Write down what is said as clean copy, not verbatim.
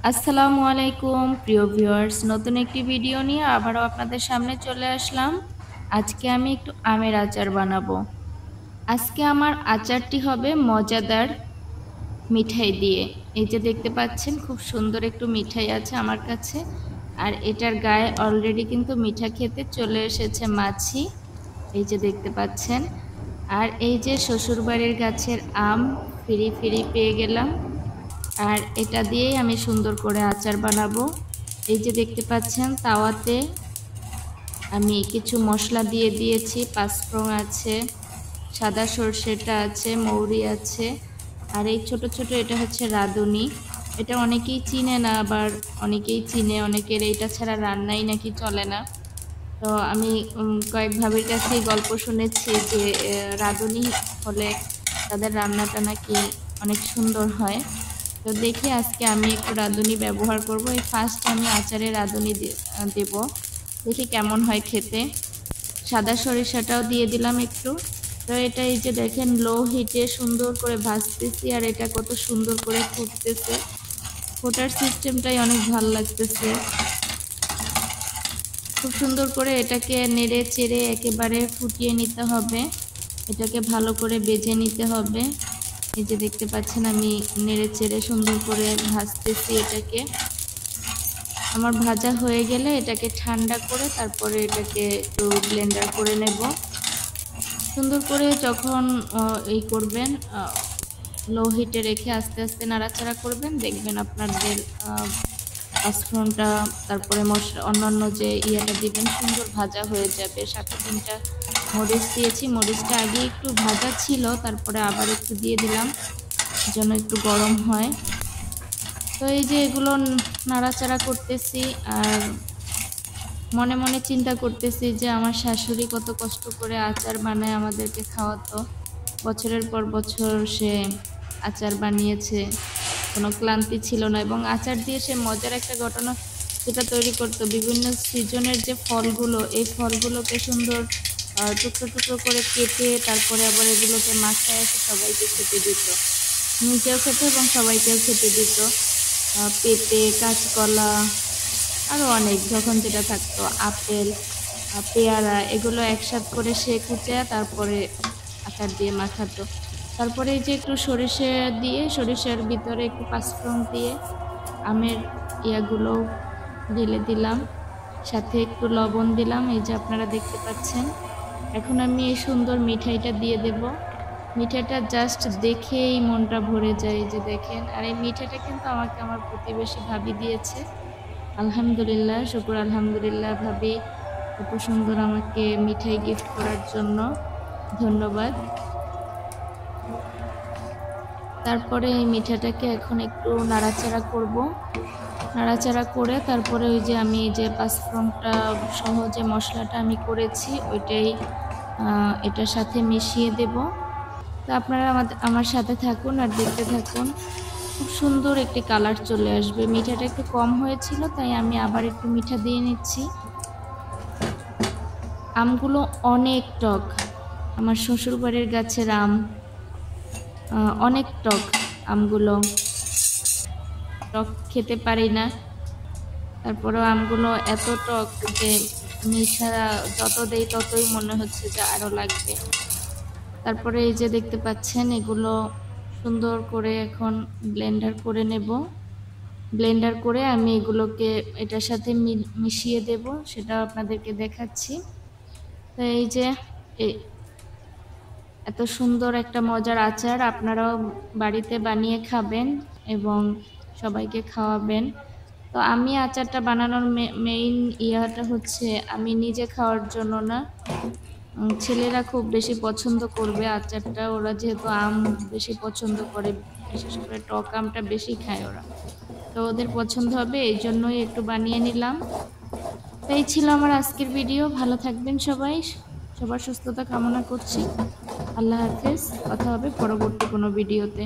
আসসালামু আলাইকুম প্রিয় ভিউয়ার্স, নতুন একটি ভিডিও নিয়ে আবারও আপনাদের সামনে চলে আসলাম। আজকে আমি একটু আমের আচার বানাবো। আজকে আমার আচারটি হবে মজাদার মিঠাই দিয়ে। এই যে দেখতে পাচ্ছেন, খুব সুন্দর একটু মিঠাই আছে আমার কাছে। আর এটার গায়ে অলরেডি কিন্তু মিঠা খেতে চলে এসেছে মাছি, এই যে দেখতে পাচ্ছেন। আর এই যে শ্বশুরবাড়ির গাছের আম ফিরি ফিরি পেয়ে গেলাম, আর এটা দিয়েই আমি সুন্দর করে আচার বানাবো। এই যে দেখতে পাচ্ছেন, তাওয়াতে আমি কিছু মশলা দিয়ে দিয়েছি। পাঁচফোড়ন আছে, সাদা সর্ষেটা আছে, মৌরি আছে, আর এই ছোট ছোট এটা হচ্ছে রাঁধুনি। এটা অনেকেই চিনে না, আবার অনেকেই চিনে। অনেকের এটা ছাড়া রান্নাই নাকি চলে না। তো আমি কয়েক ভাবির কাছে গল্প শুনেছি যে রাঁধুনি হলে তাদের রান্নাটা নাকি অনেক সুন্দর হয়। তো দেখি আজকে আমি একটু রাঁধুনি ব্যবহার করব। এই ফার্স্ট আমি আচারে রাঁধুনি দেব, দেখি কেমন হয় খেতে। সাদা সরিষাটাও দিয়ে দিলাম একটু। তো এটা এই যে দেখেন, লো হিটে সুন্দর করে ভাজতেছি, আর এটা কত সুন্দর করে ফুটতেছে। ফোটার সিস্টেমটাই অনেক ভালো লাগতেছে। খুব সুন্দর করে এটাকে নেড়ে চেড়ে একেবারে ফুটিয়ে নিতে হবে। এটাকে ভালো করে বেজে নিতে হবে। এই যে দেখতে পাচ্ছেন, আমি নেড়ে চেড়ে সুন্দর করে ভাজতেছি এটাকে। আমার ভাজা হয়ে গেলে এটাকে ঠান্ডা করে তারপরে এটাকে একটু ব্লেন্ডার করে নেব। সুন্দর করে যখন এই করবেন, লো হিটে রেখে আস্তে আস্তে নাড়াচাড়া করবেন, দেখবেন আপনাদের পাঁচফোড়নটা, তারপরে মশলা অন্যান্য যে ইয়েটা দিবেন সুন্দর ভাজা হয়ে যাবে। সাথে 3টা মরিচ দিয়েছি, মরিচটা আগে একটু ভাজা ছিল, তারপরে আবার একটু দিয়ে দিলাম যেন একটু গরম হয়। তো এই যে এগুলো নাড়াচাড়া করতেছি, আর মনে মনে চিন্তা করতেছি যে আমার শাশুড়ি কত কষ্ট করে আচার বানায় আমাদেরকে খাওয়াতো। বছরের পর বছর সে আচার বানিয়েছে, কোনো ক্লান্তি ছিল না। এবং আচার দিয়ে সে মজার একটা ঘটনা যেটা তৈরি করতো, বিভিন্ন সিজনের যে ফলগুলো, এই ফলগুলোকে সুন্দর টুকরো টুকরো করে কেটে তারপরে আবার এগুলোকে মাখায় এসে সবাইকে খেতে দিত, নিজেও খেতে এবং সবাইকেও খেতে দিত। পেঁপে, কাঁচকলা, আরও অনেক যখন যেটা থাকতো, আপেল, পেয়ারা, এগুলো একসাথ করে সে কুচে তারপরে আচার দিয়ে মাখাতো। তারপরে এই যে একটু সরিষা দিয়ে, সরিষার ভিতরে একটু পাঁচফোড়ন দিয়ে আমের ইয়াগুলো ঢেলে দিলাম, সাথে একটু লবণ দিলাম। এই যে আপনারা দেখতে পাচ্ছেন। এখন আমি এই সুন্দর মিঠাইটা দিয়ে দেব। মিঠাইটা জাস্ট দেখেই মনটা ভরে যায়, এই যে দেখেন। আর এই মিঠাইটা কিন্তু আমাকে আমার প্রতিবেশী ভাবি দিয়েছে। আলহামদুলিল্লাহ, শুকুর আলহামদুলিল্লাহ ভাবি, এত সুন্দর আমাকে মিঠাই গিফট করার জন্য ধন্যবাদ। তারপরে এই মিঠাটাকে এখন একটু নাড়াচাড়া করব। নাড়াচাড়া করে তারপরে ওই যে আমি যে পাঁচফোড়নটা সহ যে মশলাটা আমি করেছি ওইটাই এটার সাথে মিশিয়ে দেব। তো আপনারা আমার সাথে থাকুন আর দেখতে থাকুন। খুব সুন্দর একটি কালার চলে আসবে। মিঠাটা একটু কম হয়েছিল, তাই আমি আবার একটু মিঠা দিয়ে নিচ্ছি। আমগুলো অনেক টক, আমার শ্বশুরবাড়ির গাছের আম, অনেক টক আমগুলো। টক খেতে পারি না, তারপরেও আমগুলো এত টক যে মিঠা যত দেই ততই মনে হচ্ছে যে আরও লাগবে। তারপরে এই যে দেখতে পাচ্ছেন, এগুলো সুন্দর করে এখন ব্লেন্ডার করে নেব। ব্লেন্ডার করে আমি এগুলোকে এটার সাথে মিশিয়ে দেব, সেটা আপনাদেরকে দেখাচ্ছি। তো এই যে এত সুন্দর একটা মজার আচার আপনারাও বাড়িতে বানিয়ে খাবেন এবং সবাইকে খাওয়াবেন। তো আমি আচারটা বানানোর মেইন ইয়াটা হচ্ছে আমি নিজে খাওয়ার জন্য না, ছেলেরা খুব বেশি পছন্দ করবে আচারটা। ওরা যেহেতু আম বেশি পছন্দ করে, বিশেষ করে টক আমটা বেশি খায় ওরা, তো ওদের পছন্দ হবে, এই জন্যই একটু বানিয়ে নিলাম। তো এই ছিল আমার আজকের ভিডিও। ভালো থাকবেন সবাই, সবার সুস্থতা কামনা করছি। আল্লাহ হাফেজ, কথা হবে পরবর্তী কোনো ভিডিওতে।